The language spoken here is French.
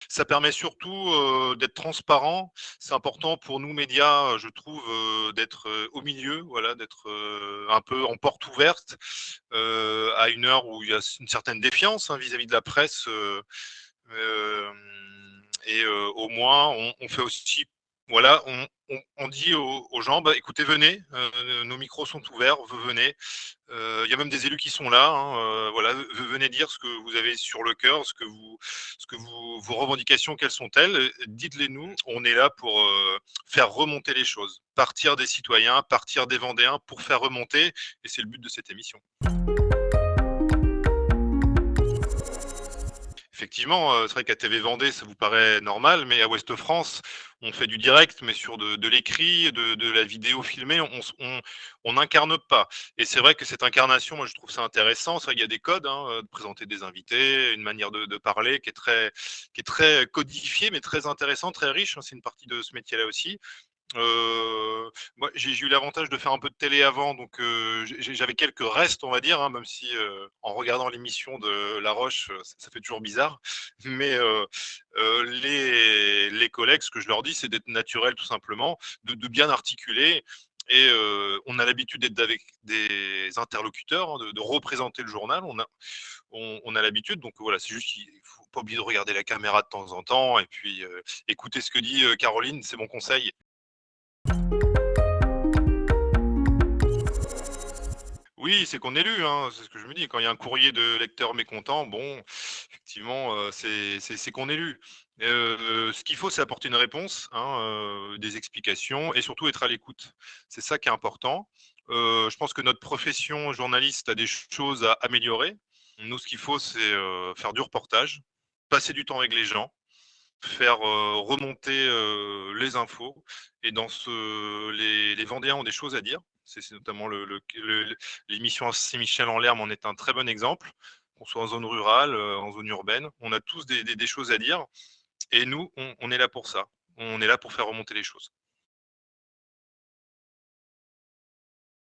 Ça permet surtout, d'être transparent. C'est important pour nous médias, je trouve, d'être, au milieu, voilà, d'être, un peu en porte ouverte, à une heure où il y a une certaine défiance, hein, vis-à-vis de la presse, et au moins on fait aussi voilà, on dit aux gens: «Bah, écoutez, venez, nos micros sont ouverts, venez». Il y a même des élus qui sont là, hein, voilà, venez dire ce que vous avez sur le cœur, ce que vos revendications, quelles sont-elles? Dites-les nous, on est là pour, faire remonter les choses. Partir des citoyens, partir des Vendéens pour faire remonter et c'est le but de cette émission. Effectivement, c'est vrai qu'à TV Vendée, ça vous paraît normal, mais à Ouest France, on fait du direct, mais sur de l'écrit, de la vidéo filmée, on n'incarne pas et c'est vrai que cette incarnation, moi, je trouve ça intéressant. C'est vrai qu'il y a des codes, hein, de présenter des invités, une manière de parler qui est très codifiée, mais très intéressant, très riche, hein. C'est une partie de ce métier-là aussi. Moi, j'ai eu l'avantage de faire un peu de télé avant, donc j'avais quelques restes, on va dire, hein, même si, en regardant l'émission de Laroche, ça fait toujours bizarre. Mais les collègues, ce que je leur dis, c'est d'être naturel tout simplement, de bien articuler et on a l'habitude d'être avec des interlocuteurs, hein, de représenter le journal. On a l'habitude, donc voilà, c'est juste qu'il faut pas oublier de regarder la caméra de temps en temps et puis, écouter ce que dit, Caroline, c'est mon conseil. Oui, c'est qu'on est lu, hein, c'est ce que je me dis. Quand il y a un courrier de lecteurs mécontents, bon, effectivement, c'est qu'on est lu. Ce qu'il faut, c'est apporter une réponse, hein, des explications et surtout être à l'écoute. C'est ça qui est important. Je pense que notre profession journaliste a des choses à améliorer. Nous, ce qu'il faut, c'est, faire du reportage, passer du temps avec les gens, faire, remonter, les infos et dans ce les Vendéens ont des choses à dire. C'est notamment l'émission Saint-Michel en Lerme en est un très bon exemple. Qu'on soit en zone rurale, en zone urbaine, on a tous des choses à dire et nous, on est là pour ça. On est là pour faire remonter les choses.